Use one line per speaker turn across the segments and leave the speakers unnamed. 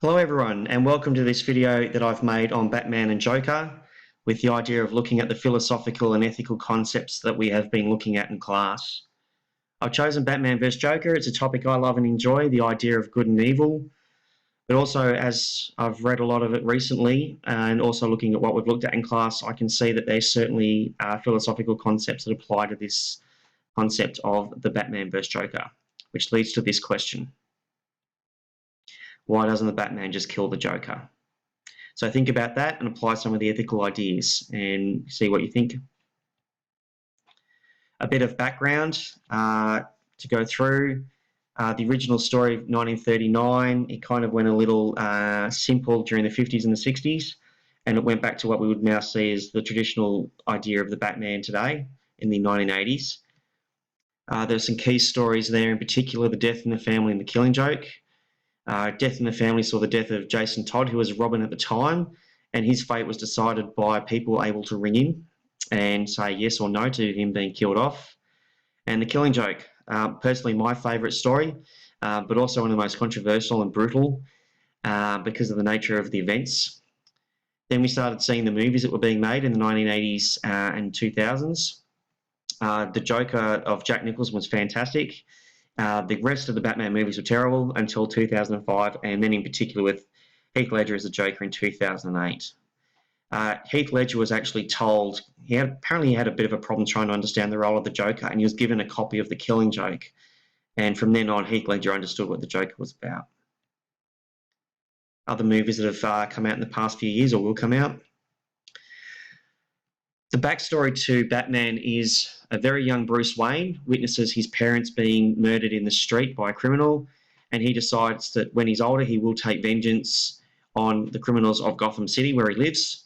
Hello everyone, and welcome to this video that I've made on Batman and Joker with the idea of looking at the philosophical and ethical concepts that we have been looking at in class. I've chosen Batman vs Joker. It's a topic I love and enjoy, the idea of good and evil, but also as I've read a lot of it recently and also looking at what we've looked at in class, I can see that there's certainly philosophical concepts that apply to this concept of the Batman vs Joker, which leads to this question. Why doesn't the Batman just kill the Joker? So think about that and apply some of the ethical ideas and see what you think. A bit of background to go through. The original story of 1939, it kind of went a little simple during the 50s and the 60s, and it went back to what we would now see as the traditional idea of the Batman today in the 1980s. There's some key stories there, in particular the Death in the Family and the Killing Joke. Death in the Family saw the death of Jason Todd, who was Robin at the time, and his fate was decided by people able to ring in and say yes or no to him being killed off. And The Killing Joke, personally my favourite story, but also one of the most controversial and brutal because of the nature of the events. Then we started seeing the movies that were being made in the 1980s and 2000s. The Joker of Jack Nicholson was fantastic. The rest of the Batman movies were terrible until 2005, and then in particular with Heath Ledger as the Joker in 2008. Heath Ledger was actually told, apparently he had a bit of a problem trying to understand the role of the Joker, and he was given a copy of The Killing Joke. And from then on, Heath Ledger understood what the Joker was about. Other movies that have come out in the past few years or will come out. The backstory to Batman is a very young Bruce Wayne witnesses his parents being murdered in the street by a criminal, and he decides that when he's older, he will take vengeance on the criminals of Gotham City, where he lives.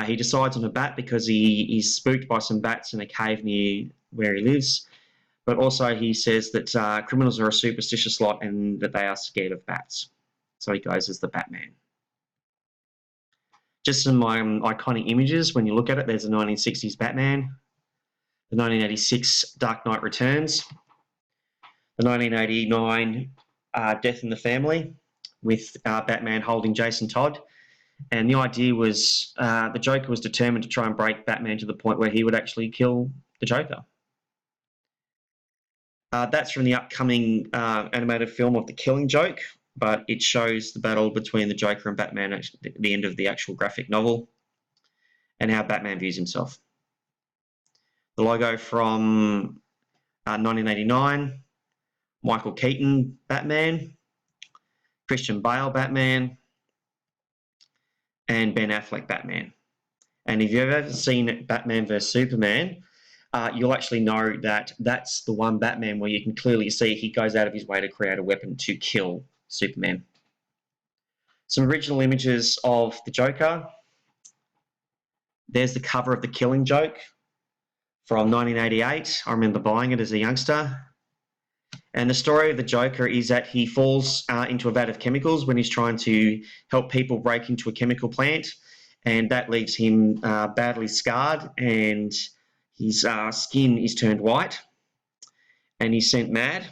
He decides on a bat because he's spooked by some bats in a cave near where he lives, but also he says that criminals are a superstitious lot and that they are scared of bats. So he goes as the Batman. Just some iconic images. When you look at it, there's a 1960s Batman, the 1986 Dark Knight Returns, the 1989 Death in the Family with Batman holding Jason Todd. And the idea was the Joker was determined to try and break Batman to the point where he would actually kill the Joker. That's from the upcoming animated film of The Killing Joke, but it shows the battle between the Joker and Batman at the end of the actual graphic novel and how Batman views himself. The logo from 1989, Michael Keaton Batman, Christian Bale Batman, and Ben Affleck Batman. And if you've ever seen Batman vs Superman, you'll actually know that that's the one Batman where you can clearly see he goes out of his way to create a weapon to kill Superman. Some original images of the Joker. There's the cover of The Killing Joke from 1988. I remember buying it as a youngster. And the story of the Joker is that he falls into a vat of chemicals when he's trying to help people break into a chemical plant, and that leaves him badly scarred, and his skin is turned white, and he's sent mad.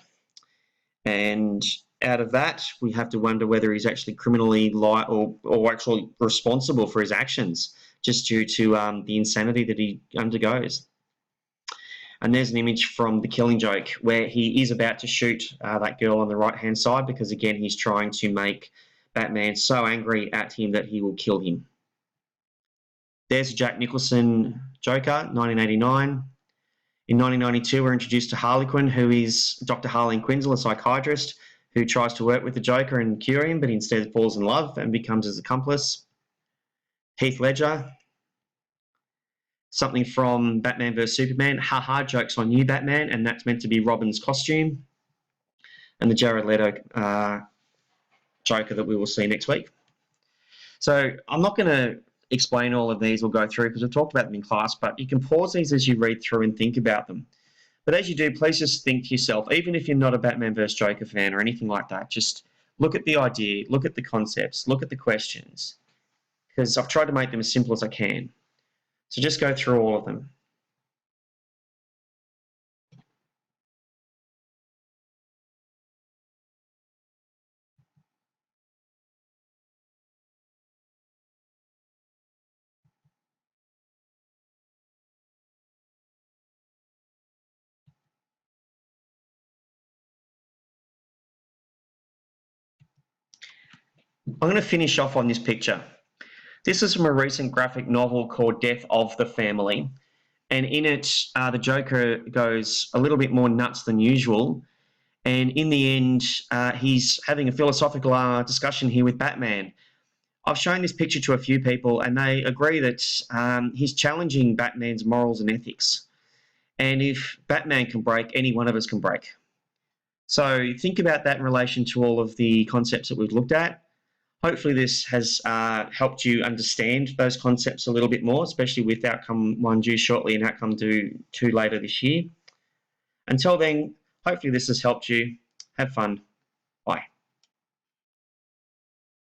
And out of that, we have to wonder whether he's actually criminally or actually responsible for his actions, just due to the insanity that he undergoes. And there's an image from The Killing Joke where he is about to shoot that girl on the right-hand side because, again, he's trying to make Batman so angry at him that he will kill him. There's Jack Nicholson Joker, 1989. In 1992, we're introduced to Harley Quinn, who is Dr. Harleen Quinzel, a psychiatrist, who tries to work with the Joker and cure him, but instead falls in love and becomes his accomplice. Heath Ledger. Something from Batman vs Superman, haha, jokes on you, Batman, and that's meant to be Robin's costume. And the Jared Leto Joker that we will see next week. So I'm not going to explain all of these or go through because we've talked about them in class, but you can pause these as you read through and think about them. But as you do, please just think to yourself, even if you're not a Batman vs Joker fan or anything like that, just look at the idea, look at the concepts, look at the questions, because I've tried to make them as simple as I can. So just go through all of them. I'm going to finish off on this picture. This is from a recent graphic novel called Death of the Family. And in it, the Joker goes a little bit more nuts than usual. And in the end, he's having a philosophical discussion here with Batman. I've shown this picture to a few people, and they agree that he's challenging Batman's morals and ethics. And if Batman can break, any one of us can break. So think about that in relation to all of the concepts that we've looked at. Hopefully this has helped you understand those concepts a little bit more, especially with outcome 1 due shortly and outcome 2 later this year. Until then, hopefully this has helped you. Have fun.